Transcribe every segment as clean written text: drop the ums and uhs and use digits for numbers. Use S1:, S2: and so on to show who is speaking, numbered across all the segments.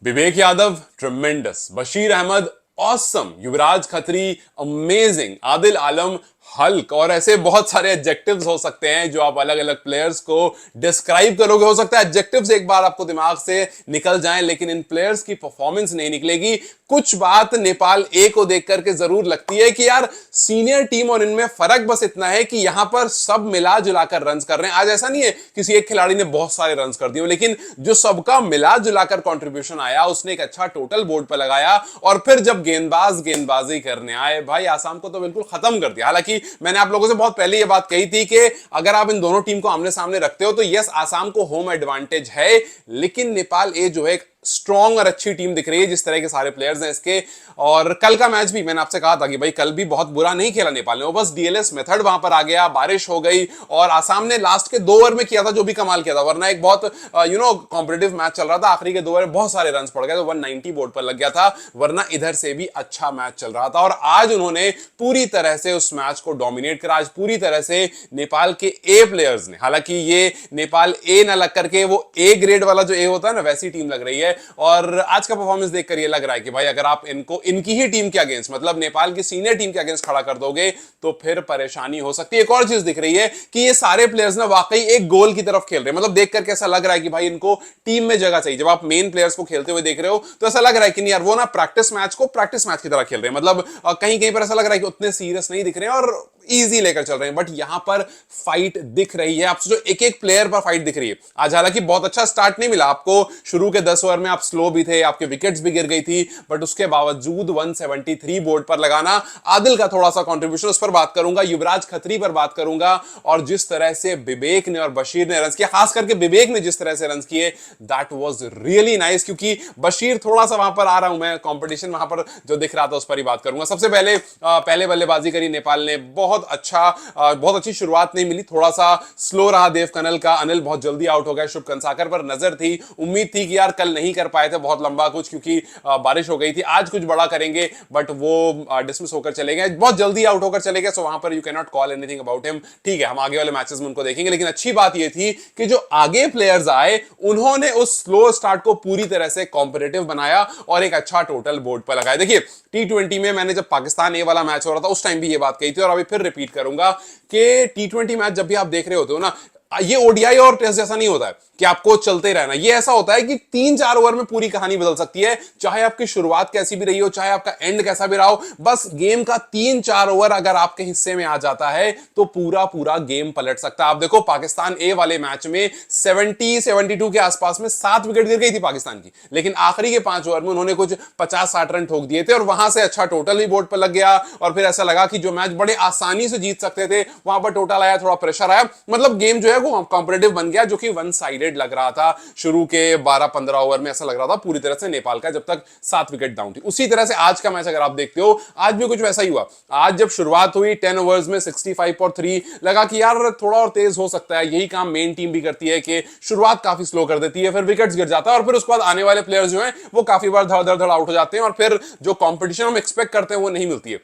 S1: विवेक Yadav tremendous, Bashir Ahmad awesome, युवराज Khatri amazing, Adil आलम Hulk, और ऐसे बहुत सारे एडजेक्टिव्स हो सकते हैं जो आप अलग अलग प्लेयर्स को डिस्क्राइब करोगे। हो सकता है एडजेक्टिव्स एक बार आपको दिमाग से निकल जाएं, लेकिन इन प्लेयर्स की परफॉर्मेंस नहीं निकलेगी। कुछ बात नेपाल ए को देख करके जरूर लगती है कि यार सीनियर टीम और इनमें फर्क बस इतना है कि यहां पर सब मिला जुलाकर रन कर रहे हैं। आज ऐसा नहीं है किसी एक खिलाड़ी ने बहुत सारे रन कर दिए, लेकिन जो सबका मिला जुलाकर कंट्रीब्यूशन आया उसने एक अच्छा टोटल बोर्ड पर लगाया। और फिर जब गेंदबाज गेंदबाजी करने आए, भाई आसाम को तो बिल्कुल खत्म कर दिया। हालांकि मैंने आप लोगों से बहुत पहले यह बात कही थी कि अगर आप इन दोनों टीम को आमने सामने रखते हो तो यस आसाम को होम एडवांटेज है, लेकिन नेपाल ए जो है स्ट्रॉन्ग और अच्छी टीम दिख रही है जिस तरह के सारे प्लेयर्स हैं इसके। और कल का मैच भी मैंने आपसे कहा था कि भाई कल भी बहुत बुरा नहीं खेला नेपाल ने, वो बस डीएलएस मेथड वहां पर आ गया, बारिश हो गई और आसाम ने लास्ट के 2 ओवर में किया था जो भी कमाल किया था। वरना एक बहुत कॉम्पिटिटिव मैच चल रहा था, आखिरी के 2 ओवर में बहुत सारे रन पड़ गए तो 190 बोर्ड पर लग गया था, वरना इधर से भी अच्छा मैच चल रहा था। और आज उन्होंने पूरी तरह से उस मैच को डोमिनेट करा। आज पूरी तरह से नेपाल के ए प्लेयर्स ने, हालांकि ये नेपाल ए ना लग करके वो ए ग्रेड वाला जो ए होता है ना, वैसी टीम लग रही है। और आज का परफॉर्मेंस देखकर ये लग रहा है कि भाई अगर आप इनको इनकी ही टीम के अगेंस्ट, मतलब नेपाल की सीनियर टीम के अगेंस्ट खड़ा कर दोगे तो फिर परेशानी हो सकती है। एक और चीज दिख रही है कि ये सारे प्लेयर्स ना वाकई एक गोल की तरफ खेल रहे हैं। मतलब देख करके ऐसा लग रहा है कि भाई इनको टीम में जगह चाहिए। जब आप मेन प्लेयर्स को खेलते हुए देख रहे हो तो ऐसा लग रहा है कि नहीं यार वो ना प्रैक्टिस मैच को प्रैक्टिस मैच की तरह खेल रहे हैं। मतलब कहीं कहीं पर ऐसा लग रहा है कि उतने सीरियस नहीं दिख रहे हैं और इजी लेकर चल रहे हैं, बट यहां पर फाइट दिख रही है। आपसे जो एक एक प्लेयर पर फाइट दिख रही है। आज हालांकि बहुत अच्छा स्टार्ट नहीं मिला आपको, शुरू के 10 ओवर में आप स्लो भी थे, आपके विकेट्स भी गिर गई थी, बट उसके बावजूद 173 बोर्ड पर लगाना। आदिल का थोड़ा सा कंट्रीब्यूशन उस पर बात करूंगा, युवराज खत्री पर बात करूंगा, और जिस तरह से विवेक ने और बशीर ने रन किया, खास करके विवेक ने जिस तरह से रन किए, दैट वाज रियली नाइस। क्योंकि बशीर थोड़ा सा वहां पर आ रहा हूं मैं, कंपटीशन वहां पर जो दिख रहा था उस पर ही बात करूंगा। सबसे पहले बल्लेबाजी करी नेपाल ने, बहुत अच्छी शुरुआत नहीं मिली, थोड़ा सा स्लो रहा देव कनल का, अनिल बहुत जल्दी आउट हो गए, शुभ कंसाकर पर नजर थी, उम्मीद थी कि यार कल नहीं कर पाए थे बहुत लंबा कुछ क्योंकि बारिश हो गई थी, आज कुछ बड़ा करेंगे, बट वो डिसमिस होकर चले गए, बहुत जल्दी आउट होकर चले गए। सो वहां पर you can not call anything about him. ठीक है, हम आगे वाले मैचेस में उनको देखेंगे, लेकिन अच्छी बात यह थी कि जो आगे प्लेयर्स आए उन्होंने उस स्लो स्टार्ट को पूरी तरह से कॉम्पिटिटिव बनाया और एक अच्छा टोटल बोर्ड पर लगाया। देखिए T20 में मैंने जब पाकिस्तान ए वाला मैच हो रहा था उस टाइम भी ये बात कही थी और अभी फिर रिपीट करूंगा कि T20 मैच जब भी आप देख रहे होते हो ना, ये ओडीआई और टेस्ट जैसा नहीं होता है कि आपको चलते ही रहना। ये ऐसा होता है कि 3-4 ओवर में पूरी कहानी बदल सकती है, चाहे आपकी शुरुआत कैसी भी रही हो, चाहे आपका एंड कैसा भी रहा हो। बस गेम का 3-4 ओवर अगर आपके हिस्से में आ जाता है तो पूरा गेम पलट सकता है। आप देखो पाकिस्तान ए वाले मैच में 70-72 के आसपास में 7 विकेट गिर गई थी पाकिस्तान की, लेकिन आखिरी के 5 ओवर में उन्होंने कुछ 50-60 रन ठोक दिए थे और वहां से अच्छा टोटल भी बोर्ड पर लग गया। और फिर ऐसा लगा कि जो मैच बड़े आसानी से जीत सकते थे वहां पर टोटल आया, थोड़ा प्रेशर आया, मतलब गेम जो है वो कॉम्पिटिटिव बन गया, जो कि वन साइडेड लग रहा था। शुरू के 12-15 ओवर में ऐसा लग रहा था पूरी तरह से नेपाल का, जब तक 7 विकेट डाउन थी। उसी तरह से आज का मैच अगर आप देखते हो, आज भी कुछ वैसा ही हुआ। आज जब शुरुआत हुई 10 ओवर्स में 65 और 3, लगा कि यार थोड़ा और तेज हो सकता है। यही काम मेन टीम भी करती है कि शुरुआत काफी स्लो कर देती है, फिर विकेट्स गिर जाता है और फिर उसके बाद आने वाले प्लेयर्स जो हैं वो काफी बार धड़ आउट हो जाते हैं और फिर जो कॉम्पिटिशन हम एक्सपेक्ट करते हैं वो नहीं मिलती है।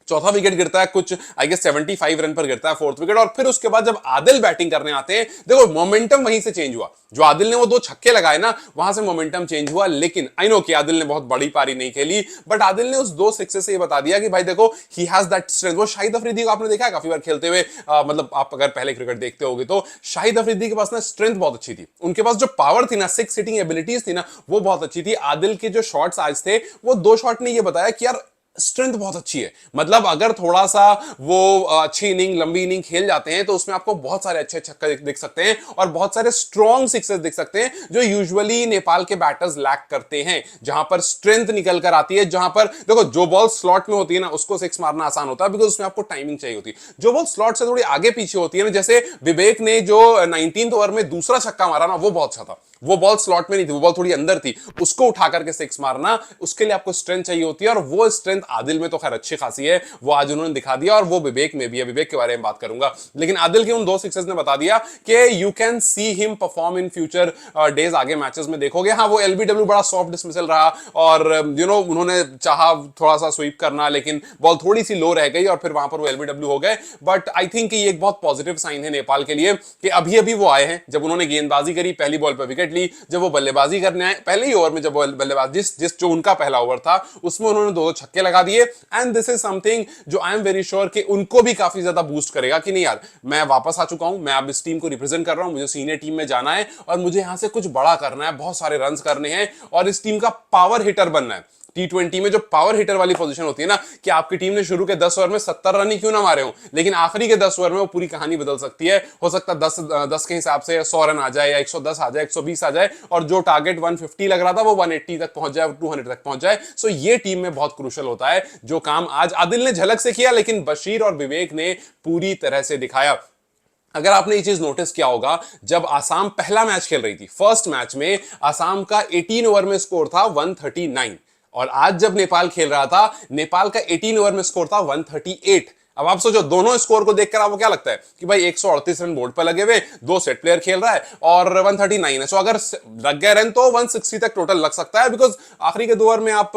S1: चौथा विकेट गिरता है कुछ आई गेस 75 रन पर गिरता है फोर्थ विकेट, और फिर उसके बाद जब आदिल बैटिंग करने आते हैं, देखो मोमेंटम वहीं से चेंज हुआ। जो आदिल ने वो 2 छक्के लगाए ना, वहां से मोमेंटम चेंज हुआ। लेकिन आई नो कि आदिल ने बहुत बड़ी पारी नहीं खेली, बट आदिल ने उस 2 सिक्सेस से ये बता दिया कि भाई देखो ही हैज दैट स्ट्रेंथ। वो शाहिद अफरीदी को आपने देखा है काफी बार खेलते हुए, मतलब आप अगर पहले क्रिकेट देखते होगे तो शाहिद अफरीदी के पास ना स्ट्रेंथ बहुत अच्छी थी, उनके पास जो पावर थी ना, 6 हिटिंग एबिलिटीज थी ना, वो बहुत अच्छी थी। आदिल के जो शॉट्स आज थे, वो 2 शॉट ने ये बताया कि यार स्ट्रेंथ बहुत अच्छी है। मतलब अगर थोड़ा सा वो अच्छी इनिंग, लंबी इनिंग खेल जाते हैं तो उसमें आपको बहुत सारे अच्छे छक्के दिख सकते हैं और बहुत सारे स्ट्रॉन्ग सिक्सेस दिख सकते हैं, जो यूजुअली नेपाल के बैटर्स लैक करते हैं। जहां पर स्ट्रेंथ निकल कर आती है, जहां पर देखो जो बॉल स्लॉट में होती है ना, उसको 6 मारना आसान होता है बिकॉज उसमें आपको टाइमिंग चाहिए होती है। जो बॉल स्लॉट से थोड़ी आगे पीछे होती है ना, जैसे विवेक ने जो 19th ओवर में दूसरा छक्का मारा ना, वो बहुत अच्छा था। वो बॉल स्लॉट में नहीं थी, वो बॉल थोड़ी अंदर थी, उसको उठा करके 6 मारना, उसके लिए आपको स्ट्रेंथ चाहिए होती है। और वो स्ट्रेंथ आदिल में तो खैर अच्छी खासी है, वो आज उन्होंने दिखा दिया, और वो विवेक में भी है। विवेक के बारे में बात करूंगा, लेकिन आदिल के उन 2 सिक्सेस ने बता दिया कि you can see him perform in future days. आगे मैचेस में देखोगे, हाँ वो एलबीडब्ल्यू बड़ा सॉफ्ट डिसमिसल रहा और उन्होंने चाहा थोड़ा सा स्वीप करना, लेकिन बॉल थोड़ी सी लो रह गई और फिर वहां पर वो एलबीडब्ल्यू हो गए। बट आई थिंक ये एक बहुत पॉजिटिव साइन है नेपाल के लिए कि अभी अभी वो आए हैं। जब उन्होंने गेंदबाजी करी, पहली बॉल पर विकेट इमीडिएटली जब वो बल्लेबाजी करने आए, पहले ही ओवर में जब बल्लेबाजी जिस जो उनका पहला ओवर था उसमें उन्होंने दो छक्के लगा दिए। एंड दिस इज समथिंग जो आई एम वेरी श्योर कि उनको भी काफी ज्यादा बूस्ट करेगा कि नहीं यार, मैं वापस आ चुका हूं, मैं अब इस टीम को रिप्रेजेंट कर रहा हूं, मुझे सीनियर टीम में जाना है और मुझे यहां से कुछ बड़ा करना है, बहुत सारे रन करने हैं और इस टीम का पावर हिटर बनना है। T20 में जो पावर हिटर वाली पोजीशन होती है ना, कि आपकी टीम ने शुरू के 10 ओवर में 70 रन ही क्यों ना मारे हो, लेकिन आखिरी के 10 ओवर में वो पूरी कहानी बदल सकती है। हो सकता है 10 के हिसाब से 100 रन आ जाए या 110 आ जाए, 120 आ जाए और जो टारगेट 150 लग रहा था वो 180 तक पहुंच जाए, 200 तक पहुंच जाए। सो ये टीम में बहुत क्रूशल होता है, जो काम आज आदिल ने झलक से किया लेकिन बशीर और विवेक ने पूरी तरह से दिखाया। अगर आपने ये चीज नोटिस किया होगा, जब आसाम पहला मैच खेल रही थी, फर्स्ट मैच में आसाम का 18 ओवर में स्कोर था 139 और आज जब नेपाल खेल रहा था, नेपाल का 18 ओवर में स्कोर था 138। अब आप सोचो, दोनों स्कोर को देखकर आपको क्या लगता है कि भाई 138 रन बोर्ड पर लगे हुए, दो सेट प्लेयर खेल रहा है और 139 है। सो अगर लग गए रन तो 160 तक टोटल लग सकता है, बिकॉज आखिरी के 2 ओवर में आप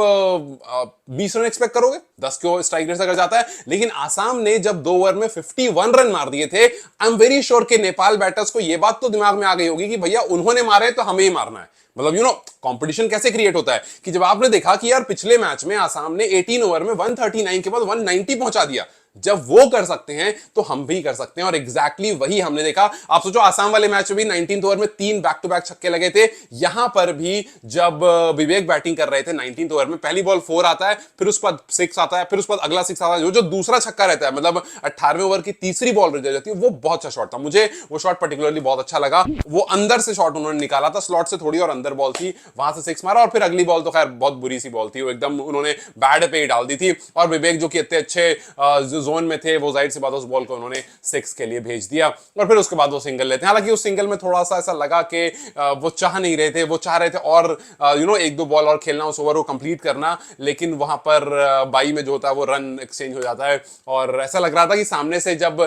S1: 20 रन एक्सपेक्ट करोगे, 10 के स्ट्राइक रेट अगर जाता है। लेकिन आसाम ने जब 2 ओवर में 51 रन मार दिए थे, आई एम वेरी श्योर कि नेपाल बैटर्स को यह बात तो दिमाग में आ गई होगी कि भैया उन्होंने मारे तो हमें ही मारना है। मतलब कंपटीशन कैसे क्रिएट होता है कि जब आपने देखा कि यार पिछले मैच में आसाम ने 18 ओवर में 139 के बाद 190 पहुंचा दिया, जब वो कर सकते हैं तो हम भी कर सकते हैं और एग्जैक्टली वही हमने देखा। आप सोचो, आसाम वाले मैच में भी 19th ओवर में 3 बैक टू बैक छक्के लगे थे। यहां पर भी जब विवेक बैटिंग कर रहे थे 19th ओवर में, पहली बॉल 4 आता है, फिर उसके बाद 6 आता है, फिर उसके बाद अगला 6 आता है, जो दूसरा छक्का रहता है, मतलब 18वें ओवर की तीसरी बॉल रह जाती है, वो बहुत अच्छा शॉट था। मुझे वो शॉट पर्टिकुलरली बहुत अच्छा लगा। वो अंदर से शॉट उन्होंने निकाला था, स्लॉट से थोड़ी और अंदर बॉल थी, वहां से 6 मारा और फिर अगली बॉल तो खैर बहुत बुरी सी बॉल थी, वो एकदम उन्होंने बैड पे ही डाल दी थी और विवेक जो कि इतने अच्छे जोन में थे, वो से बाद उस बॉल को उन्होंने 6 के लिए भेज दिया और फिर उसके बाद वो सिंगल लेते हैं। हालांकि उस सिंगल में थोड़ा सा ऐसा लगा कि वो चाह नहीं रहे थे, वो चाह रहे थे और एक दो बॉल और खेलना, उस ओवर को कंप्लीट करना, लेकिन वहां पर 22 में जो होता है वो रन एक्सचेंज हो जाता है और ऐसा लग रहा था कि सामने से जब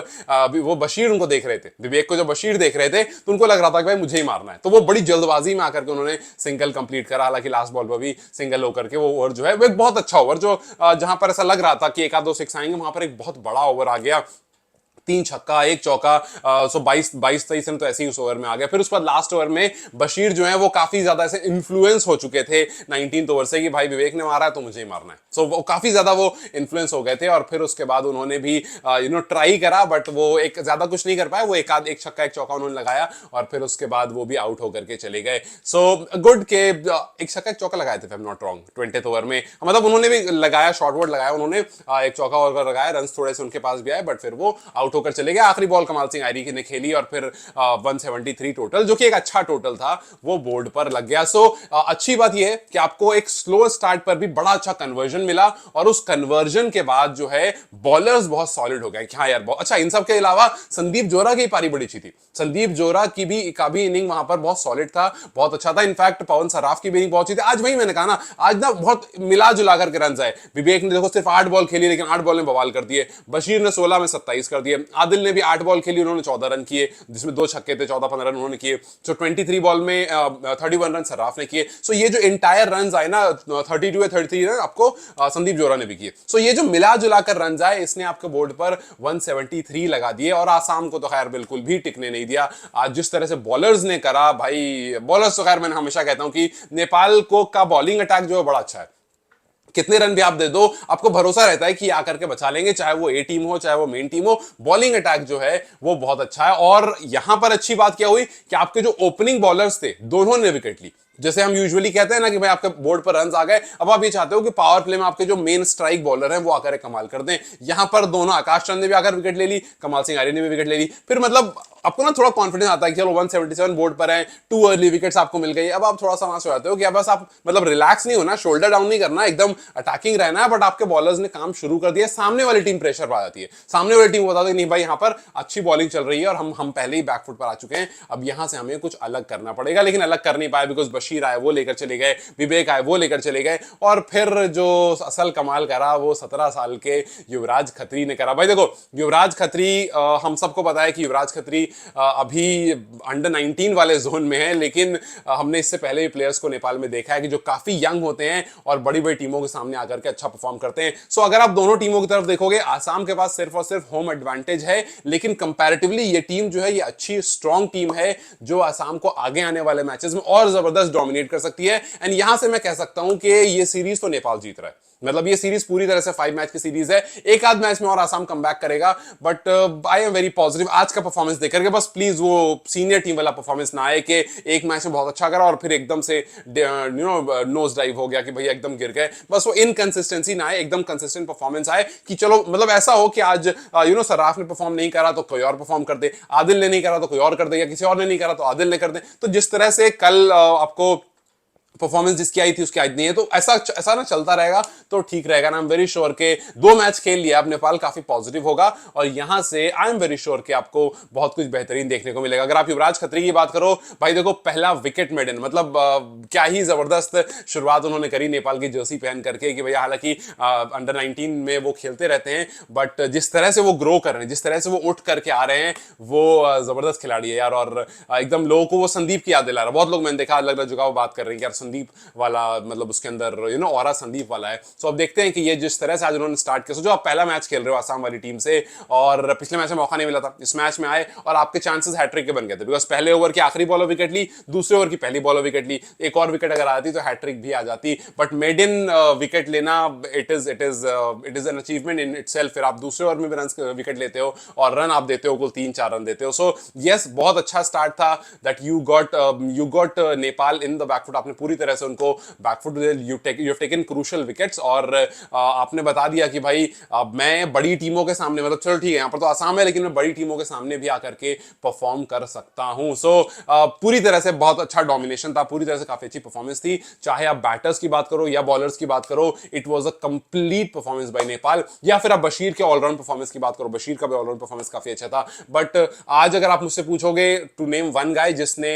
S1: वो बशीर उनको देख रहे थे, विवेक को जब बशीर देख रहे थे, तो उनको लग रहा था कि भाई मुझे ही मारना है, तो वो बड़ी जल्दबाजी में आकर के उन्होंने सिंगल कंप्लीट करा। हालांकि लास्ट बॉल पर भी सिंगल होकर के वो ओवर जो है वो एक बहुत अच्छा ओवर, जो जहां पर ऐसा लग रहा था कि एक आध 2 6 आएंगे, वहां पर एक बहुत बड़ा ओवर आ गया। 3 छक्का 1 चौका, सो 22-23 रन तो ऐसे ही उस ओवर में आ गया। फिर उसके बाद लास्ट ओवर में बशीर जो है वो काफी ज्यादा ऐसे इन्फ्लुएंस हो चुके थे 19th ओवर से कि भाई विवेक ने मारा है तो मुझे ही मारना है। सो वो काफी ज्यादा वो इन्फ्लुएंस हो गए थे और फिर उसके बाद उन्होंने भी ट्राई करा, बट वो एक ज्यादा कुछ नहीं कर पाए। वो एक छक्का 1 चौका उन्होंने लगाया और फिर उसके बाद वो भी आउट होकर के चले गए। सो गुड के एक छक्का 1 चौका लगाए थे, I am not wrong, 20th over में, मतलब उन्होंने भी लगाया, शॉर्ट वर्ड लगाया उन्होंने, 1 चौका और लगाया, रन थोड़े से उनके पास भी आए, बट फिर वो आउट होकर चले गए। आखिरी बॉल कमाल सिंह आयरी ने खेली और फिर 173 टोटल, जो कि एक अच्छा टोटल था, वो बोर्ड पर लग गया। सो अच्छी बात यह है कि आपको एक स्लो स्टार्ट पर भी बड़ा अच्छा कन्वर्जन मिला और उस कन्वर्जन के बाद जो है बॉलर्स बहुत सॉलिड हो गए। हाँ यार बहुत अच्छा। इन सब के अलावा संदीप जोरा की पारी बड़ी अच्छी थी, संदीप जोरा की भी इनिंग वहां पर बहुत सॉलिड था, बहुत अच्छा था। इनफैक्ट पवन सराफ की भी इनिंग बहुत अच्छी थी। आज वही मैंने कहा ना, आज ना बहुत मिला जुला करके रन आए। विवेक ने देखो सिर्फ 8 बॉल खेली, लेकिन 8 बॉल में बवाल कर दिए। बशीर ने 16 में 27 कर दिए। आदिल ने भी 8 बॉल खेली, उन्होंने 14 रन किए, जिसमें 2 छक्के थे, 14-15 रन उन्होंने किए। सो 23 बॉल में 31 रन सराफ ने किए। सो ये जो इंटायर रन आए ना, 32 या 33 रन आपको संदीप जोरा ने भी किए। सो ये जो मिला जुला कर रन आए, इसने आपके बोर्ड पर 173 लगा दिए और आसाम को तो खैर बिल्कुल भी टिकने नहीं दिया। आज जिस तरह से बॉलर्स ने करा, भाई बॉलर्स तो खैर मैंने हमेशा कहता हूं कि नेपाल को का बॉलिंग अटैक जो है बड़ा अच्छा है। कितने रन भी आप दे दो, आपको भरोसा रहता है कि आकर के बचा लेंगे, चाहे वो ए टीम हो चाहे वो मेन टीम हो। बॉलिंग अटैक जो है वो बहुत अच्छा है और यहां पर अच्छी बात क्या हुई कि आपके जो ओपनिंग बॉलर्स थे, दोनों ने विकेट ली। जैसे हम यूजुअली कहते हैं ना कि भाई आपके बोर्ड पर रन आ गए, अब आप ये चाहते हो कि पावर प्ले में आपके जो मेन स्ट्राइक बॉलर हैं वो आकर कमाल कर दें। यहां पर दोनों, आकाश चंद ने भी आकर विकेट ले ली, कमाल सिंह आर्य ने भी विकेट ले ली। फिर मतलब आपको ना थोड़ा कॉन्फिडेंस आता है कि चलो 177 बोर्ड पर है, 2 अर्ली विकेट्स आपको मिल गई। अब आप थोड़ा सा वहां से आते हो कि अब बस आप मतलब रिलैक्स नहीं होना, शोल्डर डाउन नहीं करना, एकदम अटैकिंग रहना है। बट आपके बॉलर्स ने काम शुरू कर दिया, सामने वाली टीम प्रेशर पा जाती है, सामने वाली टीम बताती है नहीं भाई यहाँ पर अच्छी बॉलिंग चल रही है और हम पहले ही बैकफुट पर आ चुके हैं, अब यहां से हमें कुछ अलग करना पड़ेगा। लेकिन अलग कर नहीं पाए, बिकॉज बशीर आए वो लेकर चले गए, विवेक आए वो लेकर चले गए और फिर जो असल कमाल करा वो 17 साल के युवराज खत्री ने करा। भाई देखो, युवराज खत्री, हम सबको पता है कि युवराज खत्री अभी अंडर 19 वाले जोन में है, लेकिन हमने इससे पहले भी प्लेयर्स को नेपाल में देखा है कि जो काफी यंग होते हैं और बड़ी बड़ी टीमों के सामने आकर के अच्छा परफॉर्म करते हैं। सो अगर आप दोनों टीमों की तरफ देखोगे, आसाम के पास सिर्फ और सिर्फ होम एडवांटेज है, लेकिन कंपैरेटिवली ये टीम जो है ये अच्छी स्ट्रॉन्ग टीम है जो आसाम को आगे आने वाले मैचेस में और जबरदस्त डोमिनेट कर सकती है। एंड यहां से मैं कह सकता हूं कि ये सीरीज तो नेपाल जीत रहा है। मतलब ये सीरीज पूरी तरह से 5 मैच की सीरीज है। एक आध मैच में और आसाम कमबैक करेगा, but I am very positive आज का परफॉर्मेंस देखकर के। बस प्लीज वो सीनियर टीम वाला परफॉर्मेंस ना आए कि एक मैच में बहुत अच्छा करा और फिर एकदम से नोज डाइव हो गया कि भैया एकदम गिर गए। बस वो इनकंसिस्टेंसी ना आए, एकदम कंसिस्टेंट परफॉर्मेंस आए कि चलो मतलब ऐसा हो कि आज सराफ ने परफॉर्म नहीं करा तो कोई और परफॉर्म कर दे, आदिल ने नहीं करा तो कोई और कर दे, या किसी और ने नहीं करा तो आदिल ने कर दे। तो जिस तरह से कल आपको परफॉर्मेंस जिसकी आई थी उसकी आज नहीं है, तो ऐसा ना चलता रहेगा तो ठीक रहेगा ना। आई एम वेरी श्योर के 2 मैच खेल लिया अब नेपाल काफी पॉजिटिव होगा और यहां से आई एम वेरी श्योर कि आपको बहुत कुछ बेहतरीन देखने को मिलेगा। अगर आप युवराज खत्री की बात करो, भाई देखो पहला विकेट मेडन, मतलब क्या ही जबरदस्त शुरुआत उन्होंने करी नेपाल की जर्सी पहन करके कि भैया हालांकि अंडर 19 में वो खेलते रहते हैं, बट जिस तरह से वो ग्रो कर रहे हैं, जिस तरह से वो उठ करके आ रहे हैं, वो जबरदस्त खिलाड़ी है यार। और एकदम लोगों को वो संदीप की याद दिला रहा है। बहुत लोग मैंने देखा अलग अलग जगह वो बात कर रहे हैं कि यार संदीप वाला, मतलब उसके अंदर ऑरा संदीप वाला है। सो अब देखते हैं कि ये जिस तरह से आज उन्होंने स्टार्ट किया, जो आप पहला मैच खेल रहे हो आसाम वाली टीम से और पिछले मैच में मौका नहीं मिला था, इस मैच में आए और आपके चांसेस हैट्रिक के बन गए थे, बिकॉज पहले ओवर की आखिरी बॉल विकेट ली, दूसरे ओवर की पहली बॉल विकेट ली, एक और विकेट अगर आती तो हैट्रिक भी आ जाती। बट मेड इन विकेट लेना it is an achievement in itself. फिर आप दूसरे ओवर में भी रन विकेट लेते हो और रन आप देते हो, कुल 3-4 रन देते हो। सो यस, बहुत अच्छा स्टार्ट था that you got Nepal in the backfoot. आपने पूरी तरह से उनको backfoot, you have taken crucial wickets और आपने बता दिया कि भाई मैं बड़ी टीमों के सामने, मतलब चलो ठीक है यहां पर तो आसाम है, लेकिन मैं बड़ी टीमों के सामने भी आकर के परफॉर्म कर सकता हूं। सो पूरी तरह से बहुत अच्छा डोमिनेशन था, पूरी तरह से काफी अच्छी परफॉर्मेंस थी। चाहे आप बैटर्स की बात करो या बॉलर्स की बात करो, it was a complete performance by Nepal. या फिर आप बशीर के ऑलराउंड परफॉर्मेंस की बात करो, बशीर का भी ऑलराउंड परफॉर्मेंस काफी अच्छा था। बट आज अगर आप मुझसे पूछोगे टू नेम वन गाय जिसने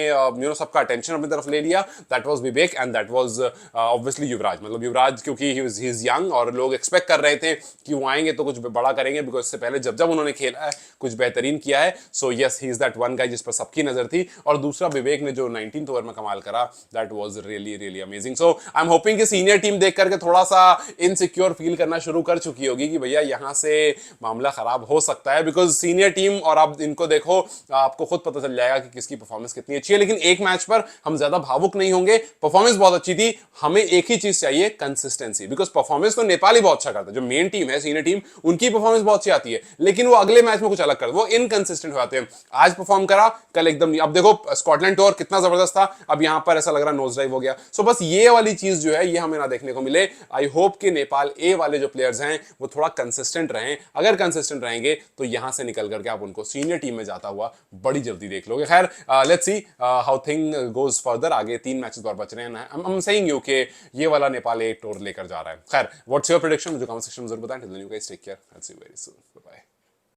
S1: सबका अटेंशन अपनी तरफ ले लिया, that was Vivek and that was obviously Yuvraj. मतलब युवराज क्योंकि ही इज यंग और लोग एक्सपेक्ट कर रहे थे कि वो आएंगे तो कुछ बड़ा करेंगे, बिकॉज इससे पहले जब उन्होंने खेला है कुछ बेहतरीन किया है। So yes, he is that one guy जिस पर सबकी नजर थी। और दूसरा विवेक ने जो 19th ओवर में कमाल करा, that was really really amazing. So I am hoping कि सीनियर टीम देख करके थोड़ा सा इनसिक्योर फील करना शुरू कर चुकी होगी कि भैया यहां से मामला खराब हो सकता है, बिकॉज सीनियर टीम और आप इनको देखो, आपको खुद पता चल जाएगा कि किसकी परफॉर्मेंस कितनी अच्छी है। लेकिन एक मैच पर हम ज्यादा भावुक नहीं होंगे, परफॉर्मेंस बहुत अच्छी थी। हमें एक ही चीज चाहिए, कंसिस्टेंसी, बिकॉज परफॉर्मेंस तो नेपाल ही बहुत अच्छा करता है। जो मेन टीम है सीनियर टीम, उनकी परफॉर्मेंस बहुत अच्छी आती है, लेकिन वो अगले मैच में कुछ अलग करते हैं, वो इनकंसिस्टेंट हो जाते हैं। आज परफॉर्म करा, कल एकदम। अब देखो स्कॉटलैंड टूर कितना जबरदस्त था, अब यहां पर ऐसा लग रहा नोज ड्राइव हो गया। सो बस ये वाली चीज जो है ये हमें ना देखने को मिले। आई होप कि नेपाल ए वाले जो प्लेयर्स हैं वो थोड़ा कंसिस्टेंट रहें। अगर कंसिस्टेंट रहेंगे तो यहां से निकल करके आप उनको सीनियर टीम में जाता हुआ बड़ी जल्दी देख लोगे। खैर, let's see how thing goes further. आगे 3 मैचेस और बच रहे हैं। I'm saying you कि ये वाला नेपाल एक टूर लेकर जा रहा है। खैर, व्हाट्स योर प्रेडिक्शन, मुझे कमेंट सेक्शन में जरूर बताएं। Till then you guys take care, I will see you very soon, bye bye.